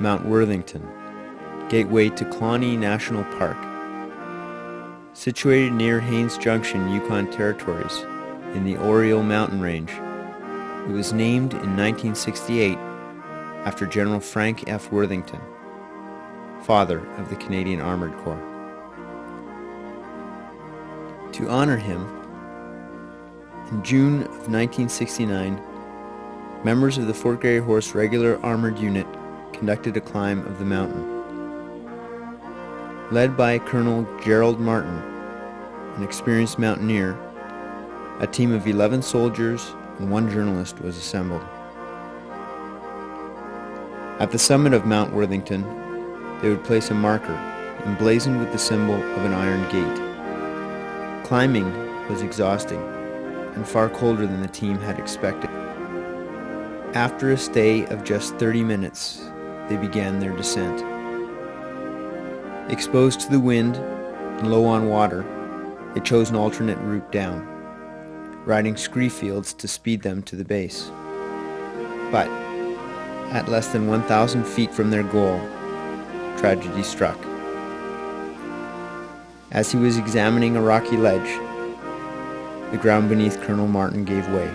Mount Worthington, gateway to Clawney National Park. Situated near Haines Junction, Yukon Territories, in the Oriole Mountain Range, it was named in 1968 after General Frank F. Worthington, father of the Canadian Armoured Corps. To honor him, in June of 1969, members of the Fort Garry Horse Regular Armoured Unit conducted a climb of the mountain. Led by Colonel Gerald Martin, an experienced mountaineer, a team of 11 soldiers and 1 journalist was assembled. At the summit of Mount Worthington, they would place a marker emblazoned with the symbol of an iron gate. Climbing was exhausting and far colder than the team had expected. After a stay of just 30 minutes, they began their descent. Exposed to the wind and low on water, they chose an alternate route down, riding scree fields to speed them to the base. But at less than 1,000 feet from their goal, tragedy struck. As he was examining a rocky ledge, the ground beneath Colonel Martin gave way.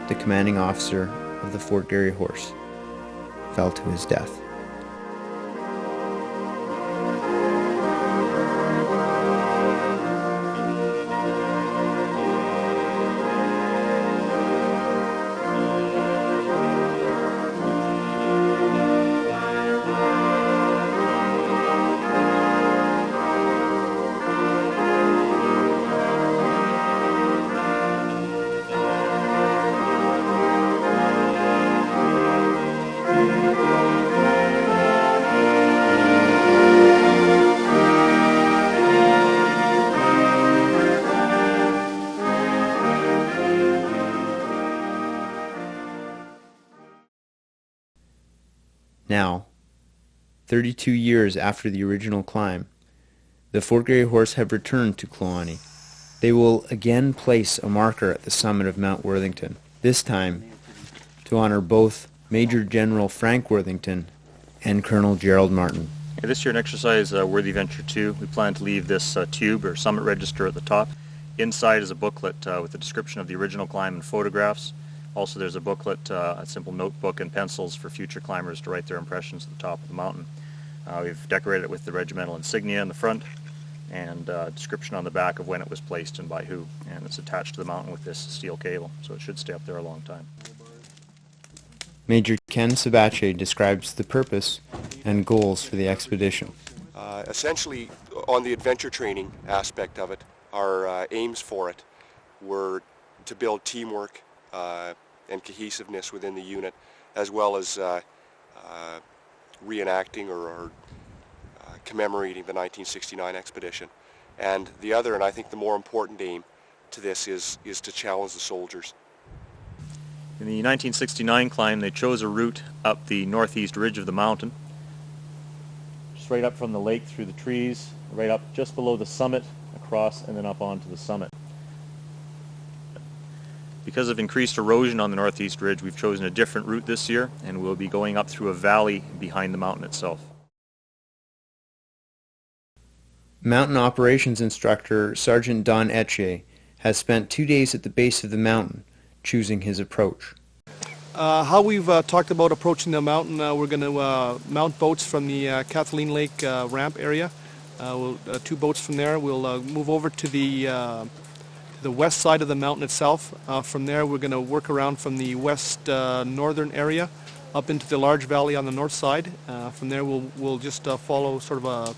The commanding officer of the Fort Garry Horse fell to his death. Now, 32 years after the original climb, the Fort Garry Horse have returned to Clawney. They will again place a marker at the summit of Mount Worthington, this time to honor both Major General Frank Worthington and Colonel Gerald Martin. This year in exercise Worthy Venture 2, we plan to leave this tube or summit register at the top. Inside is a booklet with a description of the original climb and photographs. Also there's a booklet, a simple notebook and pencils for future climbers to write their impressions at the top of the mountain. We've decorated it with the regimental insignia in the front and a description on the back of when it was placed and by who. And it's attached to the mountain with this steel cable, so it should stay up there a long time. Major Ken Sabache describes the purpose and goals for the expedition. Essentially, on the adventure training aspect of it, our aims for it were to build teamwork and cohesiveness within the unit, as well as reenacting or commemorating the 1969 expedition. And the other, and I think the more important aim to this is to challenge the soldiers. In the 1969 climb, they chose a route up the northeast ridge of the mountain, straight up from the lake through the trees, right up just below the summit, across, and then up onto the summit. Because of increased erosion on the northeast ridge, we've chosen a different route this year, and we'll be going up through a valley behind the mountain itself. Mountain operations instructor Sergeant Don Etche has spent 2 days at the base of the mountain, choosing his approach. How we've talked about approaching the mountain, we're going to mount boats from the Kathleen Lake ramp area. 2 boats from there. We'll move over to the west side of the mountain itself. From there we're going to work around from the west northern area up into the large valley on the north side. From there we'll just follow sort of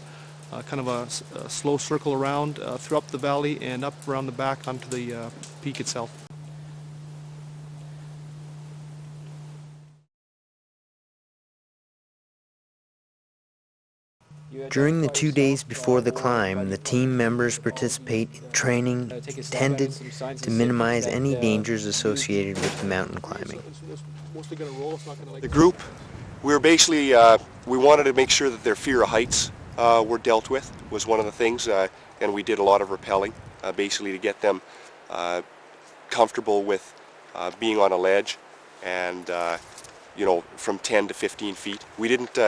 a slow circle around through up the valley and up around the back onto the peak itself. During the 2 days before the climb, the team members participate in training intended to minimize any dangers associated with the mountain climbing. The group, we were basically, we wanted to make sure that their fear of heights were dealt with, was one of the things, and we did a lot of rappelling, basically to get them comfortable with being on a ledge and from 10 to 15 feet. We didn't,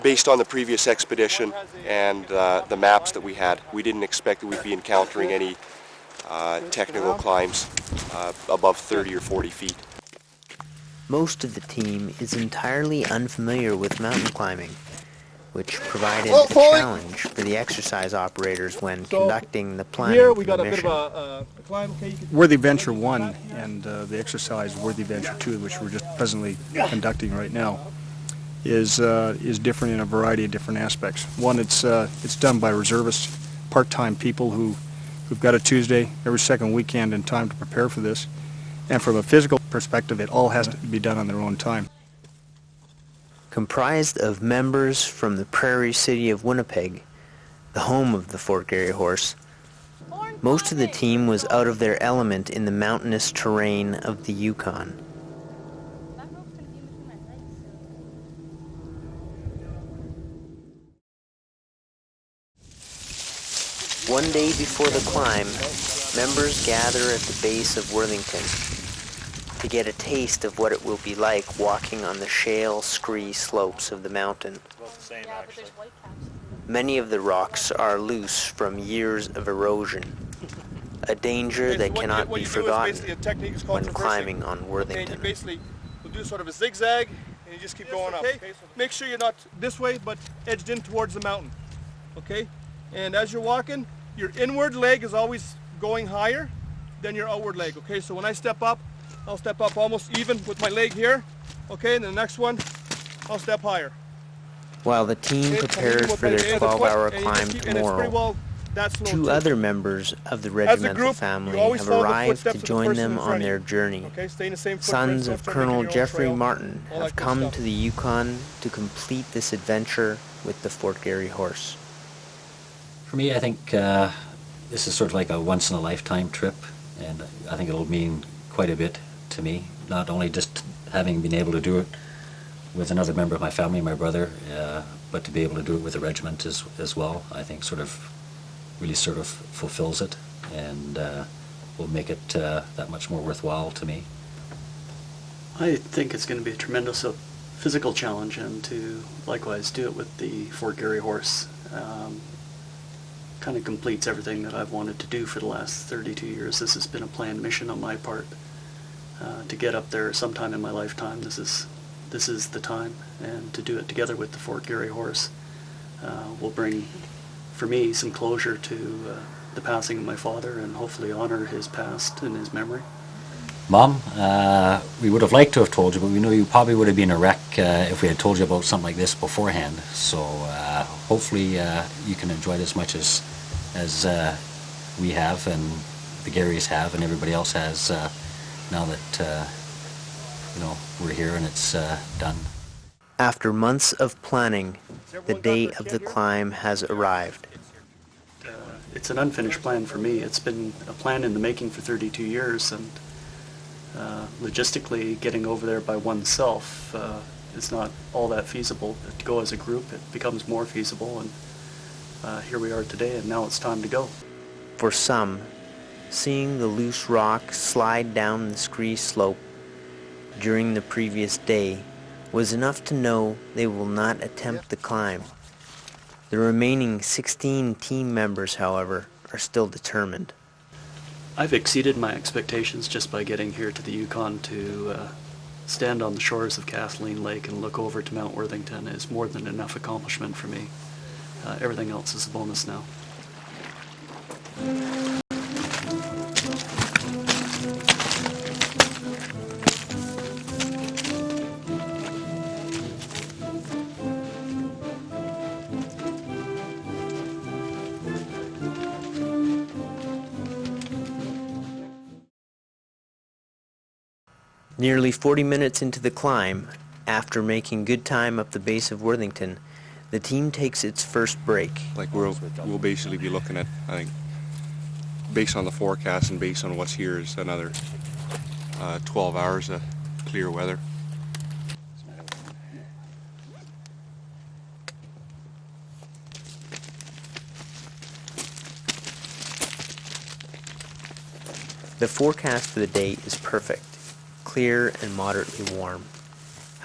based on the previous expedition and the maps that we had, we didn't expect that we'd be encountering any technical climbs above 30 or 40 feet. Most of the team is entirely unfamiliar with mountain climbing, which provided a challenge for the exercise operators when conducting the planning Here for we the got a bit mission. of a climb. Okay, Worthy Venture 1 and the exercise Worthy Venture 2, which we're just presently conducting right now, is different in a variety of different aspects. One, it's done by reservists, part-time people who've got a Tuesday every second weekend in time to prepare for this. And from a physical perspective, it all has to be done on their own time. Comprised of members from the prairie city of Winnipeg, the home of the Fort Garry Horse, most of the team was out of their element in the mountainous terrain of the Yukon. One day before the climb, members gather at the base of Worthington to get a taste of what it will be like walking on the shale, scree slopes of the mountain. Many of the rocks are loose from years of erosion, a danger that cannot be forgotten when climbing on Worthington. You basically will do sort of a zigzag, and you just keep going up. Okay? Make sure you're not this way, but edged in towards the mountain. Okay? And as you're walking, your inward leg is always going higher than your outward leg. Okay? So when I step up, I'll step up almost even with my leg here. Okay? And the next one, I'll step higher. While the team prepares for their 12-hour climb tomorrow, two other members of the regimental family have arrived to join them on their journey. Sons of Colonel Jeffrey Martin have come to the Yukon to complete this adventure with the Fort Garry Horse. For me, I think this is sort of like a once-in-a-lifetime trip, and I think it'll mean quite a bit to me, not only just having been able to do it with another member of my family, my brother, but to be able to do it with the regiment as well, I think really fulfills it, and will make it that much more worthwhile to me. I think it's going to be a tremendous physical challenge, and to likewise do it with the Fort Garry Horse kind of completes everything that I've wanted to do for the last 32 years. This has been a planned mission on my part to get up there sometime in my lifetime. This is the time, and to do it together with the Fort Garry Horse will bring, for me, some closure to the passing of my father, and hopefully honor his past and his memory. Mom, we would have liked to have told you, but we know you probably would have been a wreck if we had told you about something like this beforehand. So hopefully you can enjoy it as much as we have, and the Garrys have, and everybody else has, now that we're here and it's done. After months of planning, the day of the climb has arrived. It's an unfinished plan for me. It's been a plan in the making for 32 years, and logistically getting over there by oneself is not all that feasible. But to go as a group, it becomes more feasible, and here we are today, and now it's time to go. For some, seeing the loose rock slide down the scree slope during the previous day was enough to know they will not attempt the climb. The remaining 16 team members, however, are still determined. I've exceeded my expectations just by getting here to the Yukon. To stand on the shores of Kathleen Lake and look over to Mount Worthington is more than enough accomplishment for me. Everything else is a bonus now. Nearly 40 minutes into the climb, after making good time up the base of Worthington, the team takes its first break. Like we'll basically be looking at, I think, based on the forecast and based on what's here, is another 12 hours of clear weather. The forecast for the day is perfect, clear and moderately warm.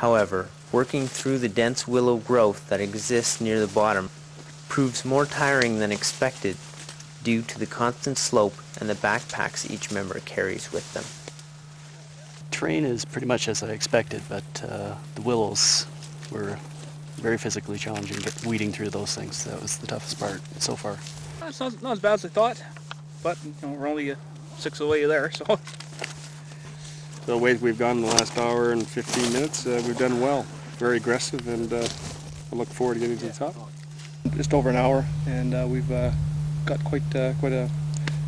However, working through the dense willow growth that exists near the bottom proves more tiring than expected due to the constant slope and the backpacks each member carries with them. Terrain is pretty much as I expected, but the willows were very physically challenging, weeding through those things. That was the toughest part so far. It's not as bad as I thought, but we're only 6 away there, so. The ways we've gone in the last hour and 15 minutes, we've done well. Very aggressive, and I look forward to getting to the top. Just over an hour, and we've got quite a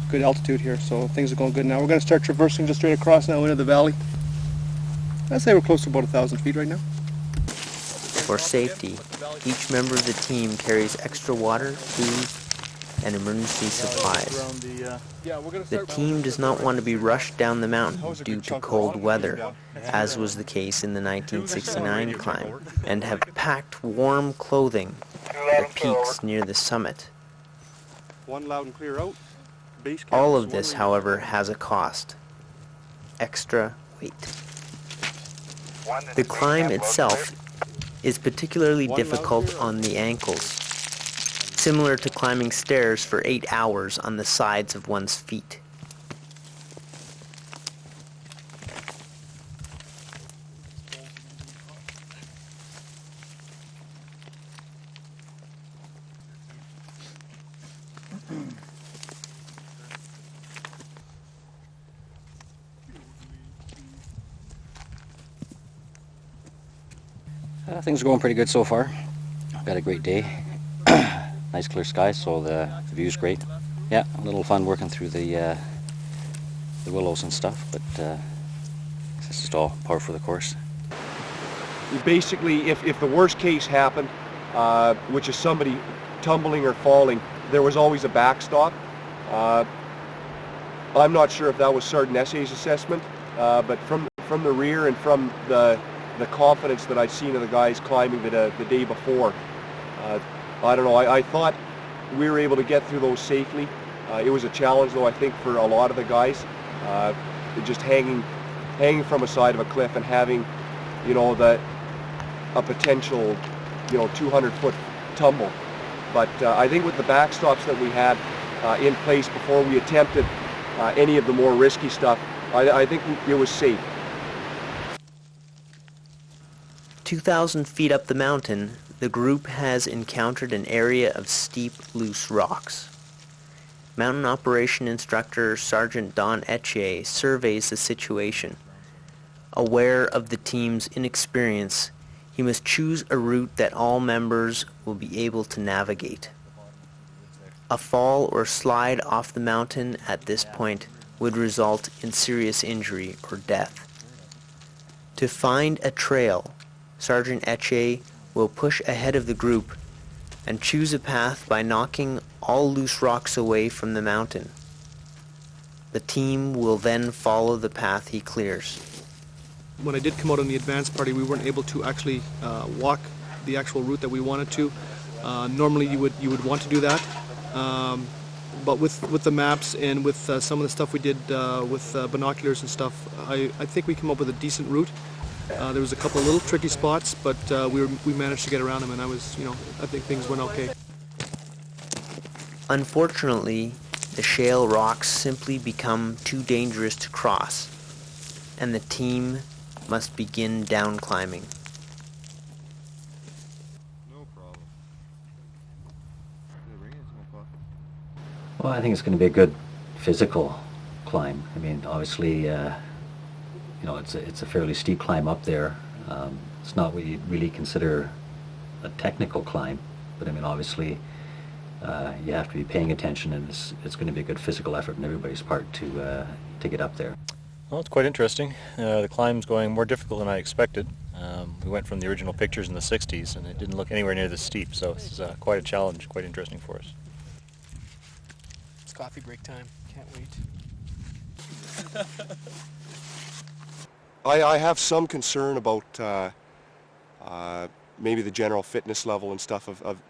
good altitude here, so things are going good now. We're going to start traversing just straight across now into the valley. I'd say we're close to about 1,000 feet right now. For safety, each member of the team carries extra water, food, and emergency supplies. The team does not want to be rushed down the mountain due to cold weather, as was the case in the 1969 climb, and have packed warm clothing at the peaks near the summit. One loud and clear out. All of this, however, has a cost. Extra weight. The climb itself is particularly difficult on the ankles, similar to climbing stairs for 8 hours on the sides of one's feet. Things are going pretty good so far. I've got a great day. Nice clear sky, so the view's great. Yeah, a little fun working through the willows and stuff, but it's just all par for the course. Basically, if the worst case happened, which is somebody tumbling or falling, there was always a backstop. I'm not sure if that was Sergeant Essay's assessment, but from the rear and from the confidence that I'd seen of the guys climbing the day before, I don't know, I thought we were able to get through those safely. It was a challenge, though, I think, for a lot of the guys, just hanging from a side of a cliff and having, a potential, 200-foot tumble. But I think with the backstops that we had in place before we attempted any of the more risky stuff, I think it was safe. 2,000 feet up the mountain, the group has encountered an area of steep, loose rocks. Mountain Operation Instructor Sergeant Don Etche surveys the situation. Aware of the team's inexperience, he must choose a route that all members will be able to navigate. A fall or slide off the mountain at this point would result in serious injury or death. To find a trail, Sergeant Etche will push ahead of the group and choose a path by knocking all loose rocks away from the mountain. The team will then follow the path he clears. When I did come out on the advanced party, we weren't able to actually walk the actual route that we wanted to. Normally you would want to do that, but with the maps and with some of the stuff we did with binoculars and stuff, I think we came up with a decent route. There was a couple of little tricky spots, but we managed to get around them, and I think things went okay. Unfortunately, the shale rocks simply become too dangerous to cross, and the team must begin down climbing. No problem. Well, I think it's going to be a good physical climb. I mean, obviously, it's a fairly steep climb up there. It's not what you really consider a technical climb, but I mean, obviously, you have to be paying attention, and it's going to be a good physical effort on everybody's part to get up there. Well, it's quite interesting. The climb's going more difficult than I expected. We went from the original pictures in the 60s, and it didn't look anywhere near this steep, so this is quite a challenge, quite interesting for us. It's coffee break time. Can't wait. I have some concern about maybe the general fitness level and stuff of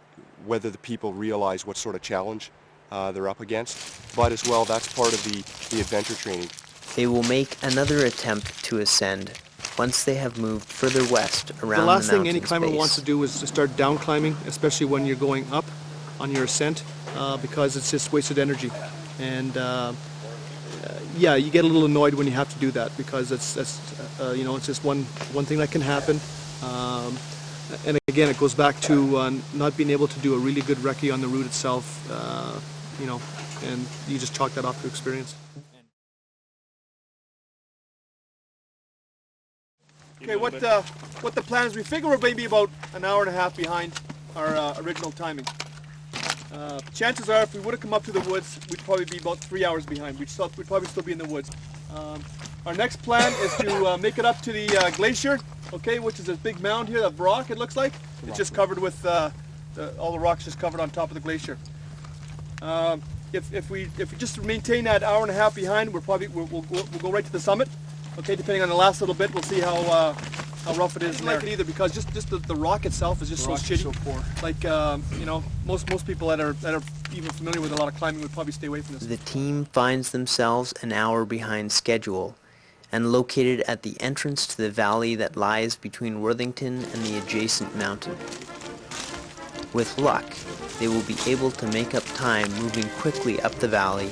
whether the people realize what sort of challenge they're up against. But as well, that's part of the adventure training. They will make another attempt to ascend, once they have moved further west around the last thing mountain's any climber base. wants to do is to start down climbing, especially when you're going up on your ascent, because it's just wasted energy. And yeah, you get a little annoyed when you have to do that, because it's just one thing that can happen. And again, it goes back to not being able to do a really good recce on the route itself, and you just chalk that off to experience. Okay, what the plan is, we figure we're maybe about an hour and a half behind our original timing. Chances are, if we would have come up to the woods, we'd probably be about 3 hours behind. We'd probably still be in the woods. Our next plan is to make it up to the glacier, okay, which is a big mound here of rock, it looks like. It's just covered with, all the rocks just covered on top of the glacier. If we just maintain that hour and a half behind, we'll go right to the summit. Okay, depending on the last little bit, we'll see how rough it is. I don't like it either, because just the rock itself is just so shitty. So poor. Like most people that are even familiar with a lot of climbing would probably stay away from this. The team finds themselves an hour behind schedule and located at the entrance to the valley that lies between Worthington and the adjacent mountain. With luck, they will be able to make up time moving quickly up the valley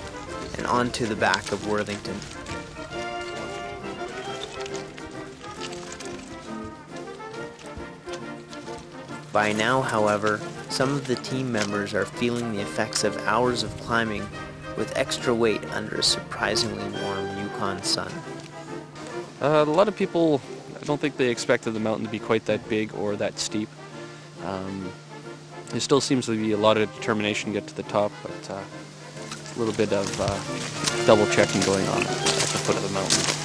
and onto the back of Worthington. By now, however, some of the team members are feeling the effects of hours of climbing with extra weight under a surprisingly warm Yukon sun. A lot of people, I don't think they expected the mountain to be quite that big or that steep. There still seems to be a lot of determination to get to the top, but a little bit of double checking going on at the foot of the mountain.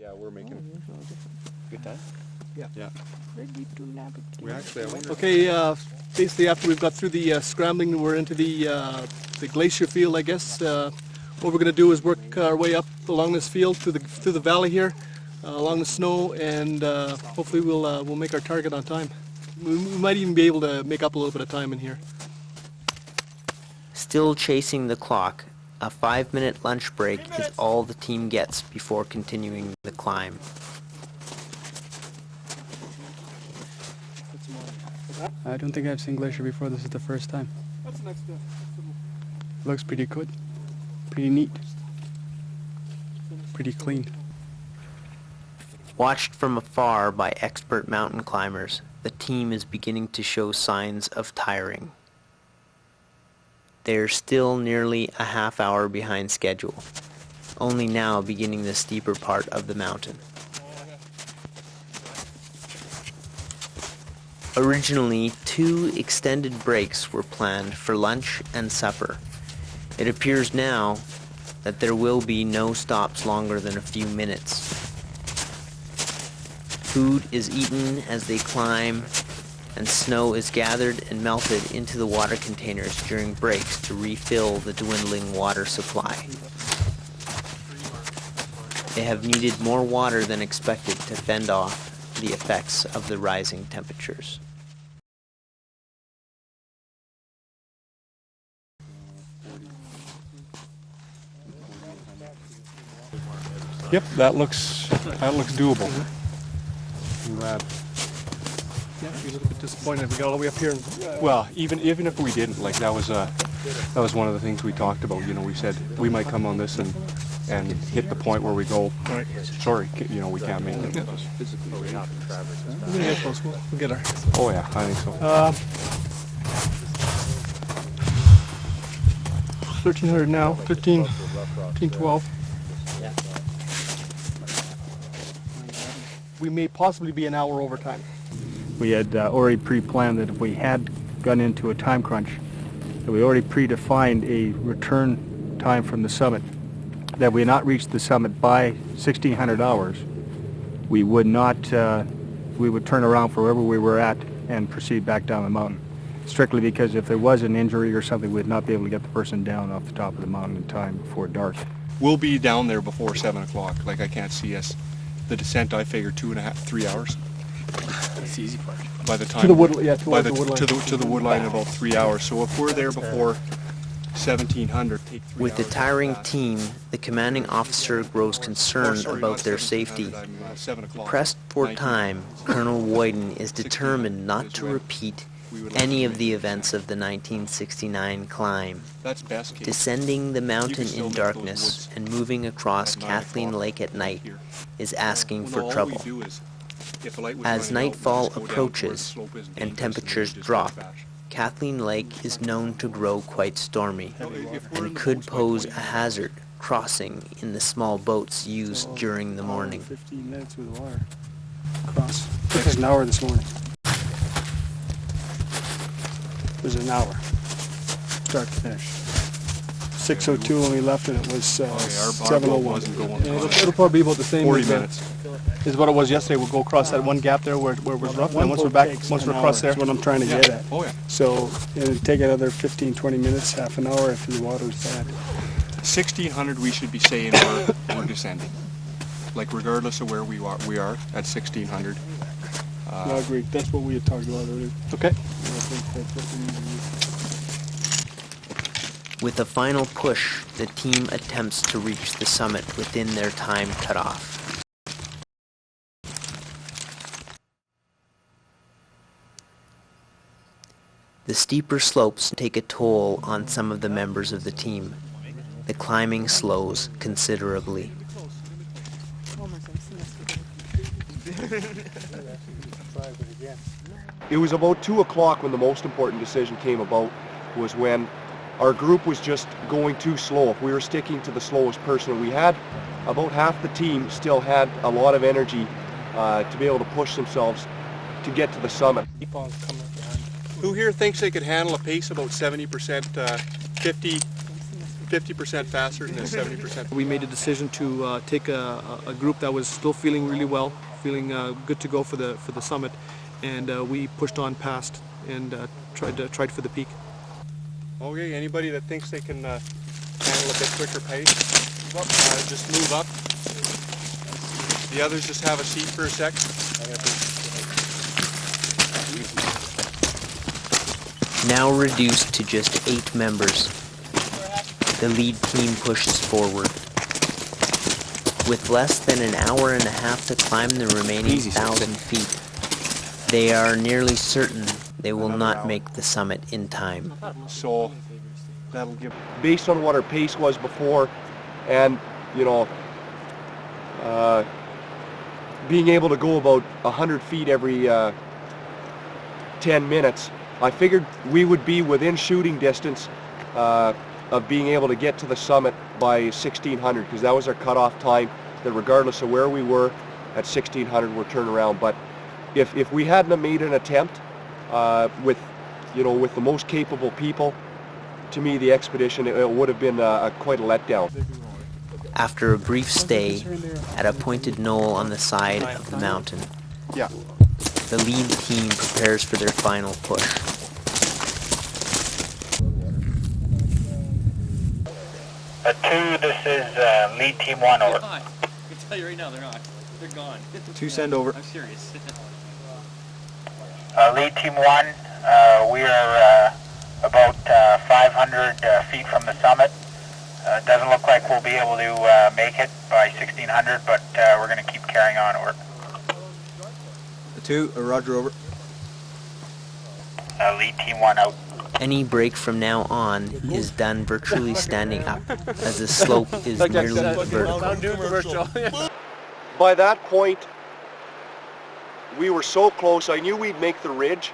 Yeah, we're making good time. Yeah. Yeah. We actually, okay, basically after we've got through the scrambling, we're into the glacier field, I guess. What we're going to do is work our way up along this field through the valley here, along the snow, and hopefully we'll make our target on time. We might even be able to make up a little bit of time in here. Still chasing the clock, a 5-minute lunch break is all the team gets before continuing the climb. I don't think I've seen glacier before. This is the first time. Looks pretty good, pretty neat, pretty clean. Watched from afar by expert mountain climbers, the team is beginning to show signs of tiring. They are still nearly a half hour behind schedule, only now beginning the steeper part of the mountain. Originally, 2 extended breaks were planned for lunch and supper. It appears now that there will be no stops longer than a few minutes. Food is eaten as they climb, and snow is gathered and melted into the water containers during breaks to refill the dwindling water supply. They have needed more water than expected to fend off the effects of the rising temperatures. Yep, that looks doable. I'm glad. Yeah, you're a little bit disappointed we got all the way up here. Well, even if we didn't, like that was one of the things we talked about. You know, we said we might come on this and hit the point where we go, right. Sorry, you know, we can't make it. We're gonna get close. We'll get her. Oh yeah, I think so. 1300 now, 13, 12. We may possibly be an hour over time. We had already pre-planned that if we had gone into a time crunch, that we already predefined a return time from the summit, that we had not reached the summit by 1600 hours, we would not, we would turn around for wherever we were at and proceed back down the mountain. Strictly because if there was an injury or something, we'd not be able to get the person down off the top of the mountain in time before dark. We'll be down there before 7 o'clock. Like, I can't see us. The descent, I figure 2.5, 3 hours. That's the easy part. By the time To the wood, yeah, to the wood line, about 3 hours. So if we're there before 1700, take 3 With the hours. tiring team, the commanding officer grows concerned about their safety. 7 o'clock. Pressed for time, Colonel Woyden is determined not to repeat any of the events of the 1969 climb. That's best case. Descending the mountain still in make those darkness woods and moving across at 9 Kathleen o'clock Lake at night here. is asking No, for all we trouble. do is, if a light was As running out, we nightfall just go down to where the approaches slope is and dangerous temperatures then just drop, dispatch. Kathleen Lake is known to grow quite stormy No, if we're in and the could boats by pose a 20 hazard crossing in the small boats used during the morning. 15 minutes with water. Cross. It was an hour this morning. It was an hour. Start to finish. 6:02 when we left and it was our boat 7:01. wasn't going Yeah, it'll probably be about the same 40 as, minutes. is what it was yesterday. We'll go across that one gap there where it was rough, and One then once we're boat back, takes once an we're across hour, there. is what I'm trying to get at. Oh, yeah. So it'll take another 15, 20 minutes, half an hour if the water's bad. 1600 we should be saying we're descending. Like, regardless of where we are at 1600. No, agreed. That's what we had talked about earlier. Okay. I think that's what we need to do. With a final push, the team attempts to reach the summit within their time cutoff. The steeper slopes take a toll on some of the members of the team. The climbing slows considerably. It was about 2 o'clock when the most important decision came about, was when our group was just going too slow. If we were sticking to the slowest person, we had about half the team still had a lot of energy to be able to push themselves to get to the summit. Who here thinks they could handle a pace about 70%, 50% faster than 70%? We made a decision to take a group that was still feeling really well, feeling good to go for the summit, and we pushed on past and tried for the peak. Okay, anybody that thinks they can handle a bit quicker pace, just move up. The others just have a seat for a sec. Now reduced to just 8 members, the lead team pushes forward. With less than an hour and a half to climb the remaining 1,000 feet, they are nearly certain they will not make the summit in time. So that'll give, based on what our pace was before, and being able to go about 100 feet every 10 minutes, I figured we would be within shooting distance of being able to get to the summit by 1600, because that was our cutoff time, that regardless of where we were at 1600 we're turned around. But if we hadn't have made an attempt with the most capable people, to me the expedition, it would have been quite a letdown. After a brief stay at a pointed knoll on the side of the mountain, the lead team prepares for their final push. This is lead team 1 over. I can tell you right now, they're not. They're gone. 2 send over. I'm serious. Lead team 1, we are about 500 feet from the summit. Doesn't look like we'll be able to make it by 1600, but we're going to keep carrying on over. 2, roger over. Lead team 1 out. Any break from now on is done virtually standing up, as the slope is nearly vertical. By that point, we were so close. I knew we'd make the ridge,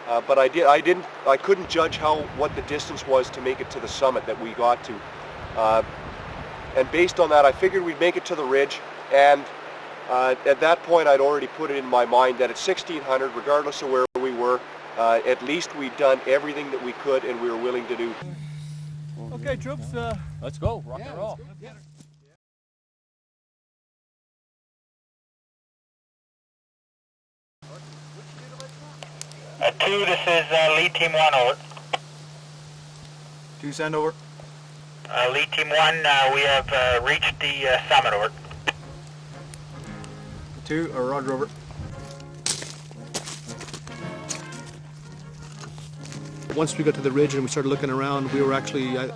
but I couldn't judge what the distance was to make it to the summit that we got to. And based on that, I figured we'd make it to the ridge, and at that point I'd already put it in my mind that at 1600, regardless of where we were, at least we'd done everything that we could and we were willing to do. Okay, troops. Let's go, rock and roll. 2, this is lead team 1, over. 2, send over. Lead team 1, we have reached the summit, over. 2, roger, over. Once we got to the ridge and we started looking around, we were actually, I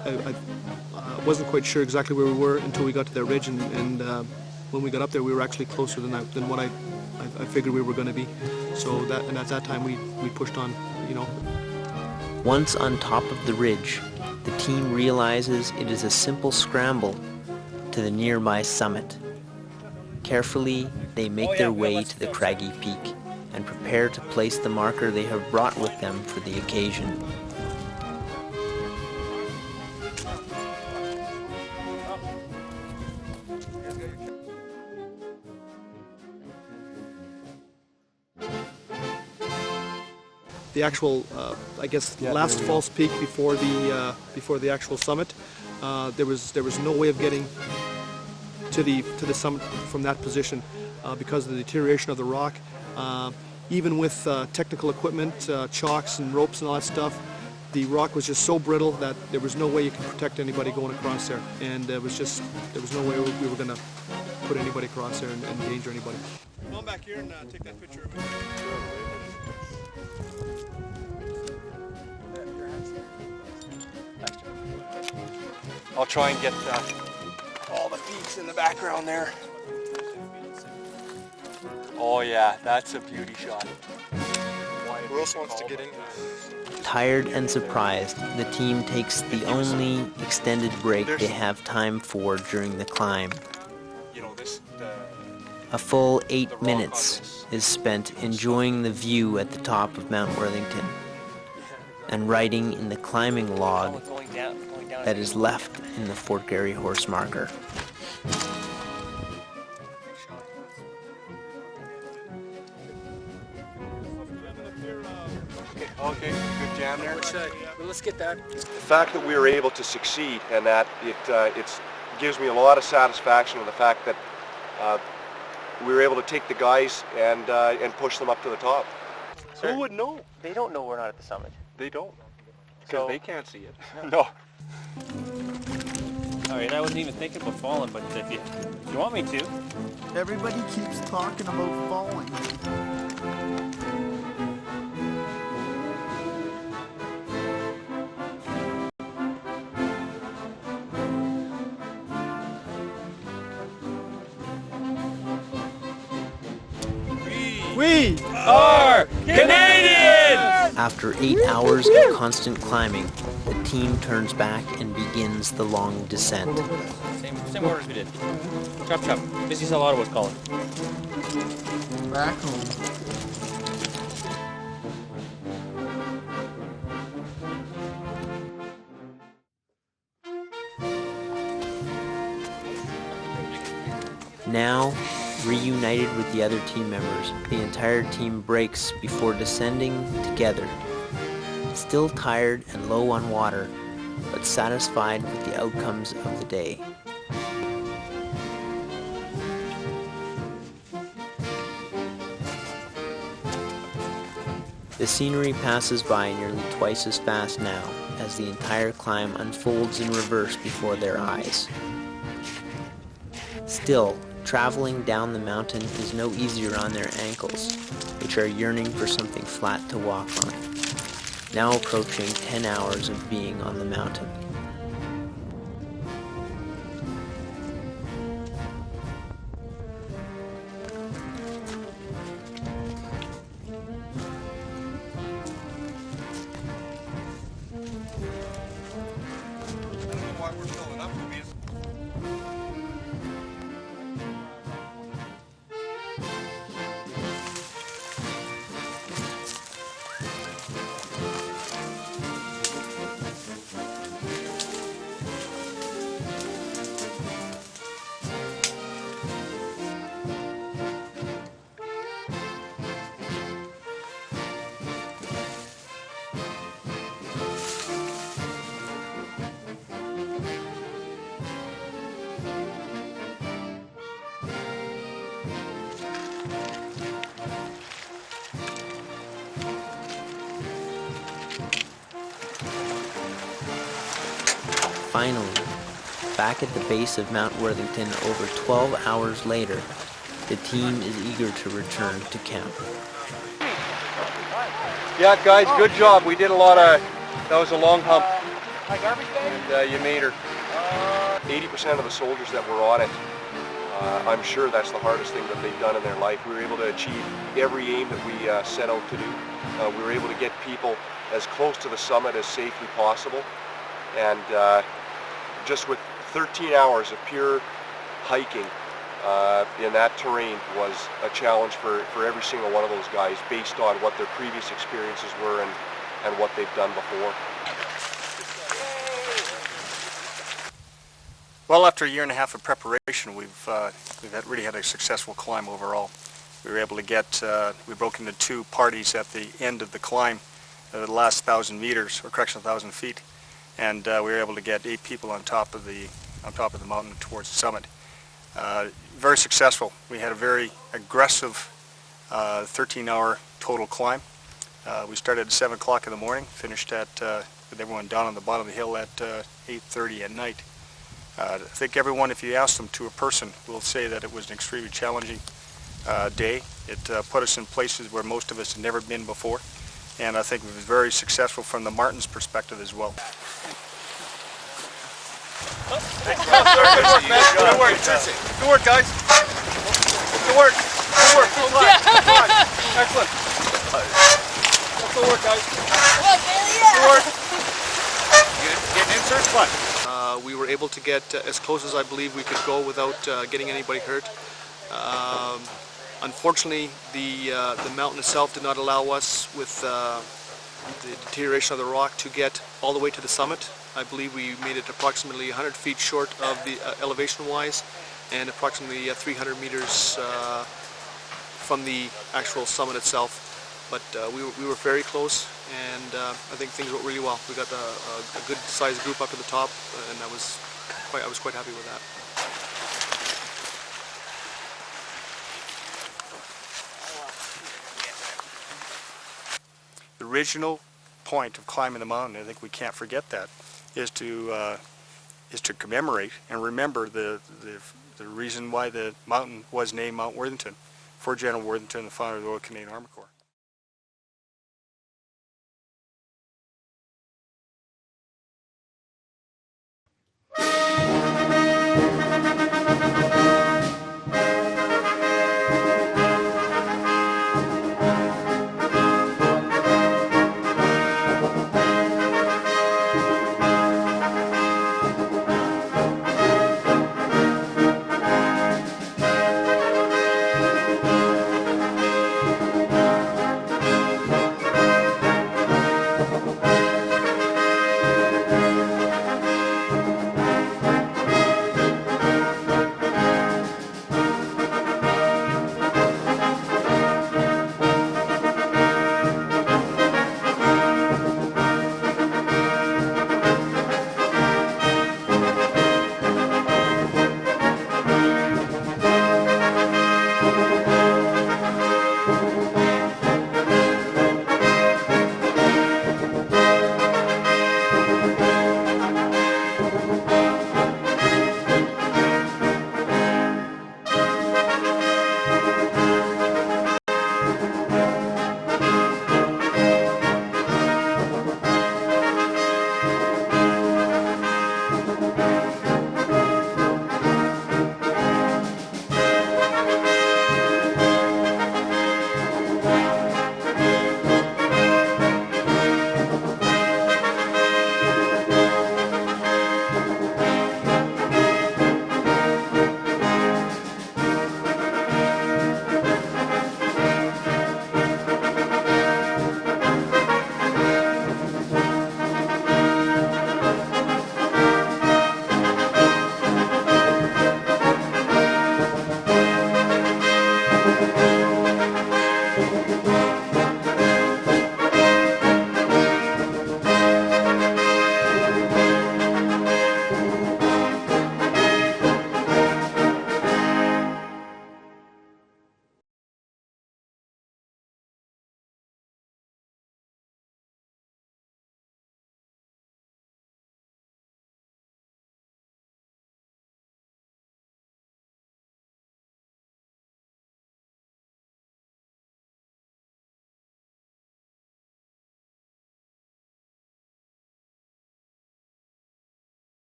wasn't quite sure exactly where we were until we got to the ridge, and when we got up there, we were actually closer than what I figured we were going to be. So at that time, we pushed on, you know. Once on top of the ridge, the team realizes it is a simple scramble to the nearby summit. Carefully, they make their way to the craggy peak and prepare to place the marker they have brought with them for the occasion. The actual, I guess, last false peak before the actual summit, there was no way of getting to the summit from that position because of the deterioration of the rock. Even with technical equipment, chalks and ropes and all that stuff, the rock was just so brittle that there was no way you could protect anybody going across there, and there was no way we were going to put anybody across there and endanger anybody. Come on back here and take that picture of me. I'll try and get all the peaks in the background there. Oh yeah, that's a beauty shot. Who else wants to get in? Tired and surprised, the team takes the only extended break they have time for during the climb. A full 8 minutes is spent enjoying the view at the top of Mount Worthington and writing in the climbing log that is left in the Fort Garry horse marker. Okay, good jam there. Let's get that. The fact that we were able to succeed and that it gives me a lot of satisfaction in the fact that we were able to take the guys and push them up to the top. Sir, who would know? They don't know we're not at the summit. They don't, because they can't see it. No. All right, I wasn't even thinking about falling, but if you want me to. Everybody keeps talking about falling. We are Canadian! After 8 hours of constant climbing, the team turns back and begins the long descent. Same order as we did. Chop chop. This is how Ottawa's calling. Back home. Now, reunited with the other team members, the entire team breaks before descending together. Still tired and low on water, but satisfied with the outcomes of the day. The scenery passes by nearly twice as fast now, as the entire climb unfolds in reverse before their eyes. Still, traveling down the mountain is no easier on their ankles, which are yearning for something flat to walk on. Now approaching 10 hours of being on the mountain. Finally, back at the base of Mount Worthington over 12 hours later, the team is eager to return to camp. Yeah, guys, good job. We did a lot of, that was a long hump, and you made her. 80% of the soldiers that were on it, I'm sure that's the hardest thing that they've done in their life. We were able to achieve every aim that we set out to do. We were able to get people as close to the summit as safely possible. And just with 13 hours of pure hiking in that terrain was a challenge for every single one of those guys based on what their previous experiences were and what they've done before. Well, after a year and a half of preparation, we've really had a successful climb overall. We were able to get, we broke into two parties at the end of the climb, the last 1,000 meters, or correction, 1,000 feet, and we were able to get 8 people on top of the mountain towards the summit. Very successful. We had a very aggressive 13-hour total climb. We started at 7 o'clock in the morning, finished at with everyone down on the bottom of the hill at 8:30 at night. I think everyone, if you ask them to a person, will say that it was an extremely challenging day. It put us in places where most of us had never been before, and I think it was very successful from the Martins' perspective as well. Good work, man. Good work. Good work, guys. Good work. Good work. Good work. Excellent. Excellent work, guys. Good work. Getting in, sir? Fun. We were able to get as close as I believe we could go without getting anybody hurt. Unfortunately, the mountain itself did not allow us, with the deterioration of the rock, to get all the way to the summit. I believe we made it approximately 100 feet short of the elevation-wise, and approximately 300 meters from the actual summit itself. But we were very close, and I think things went really well. We got a good-sized group up to the top, and I was quite happy with that. The original point of climbing the mountain, I think we can't forget that, is to commemorate and remember the reason why the mountain was named Mount Worthington, for General Worthington, the founder of the Royal Canadian Army Corps.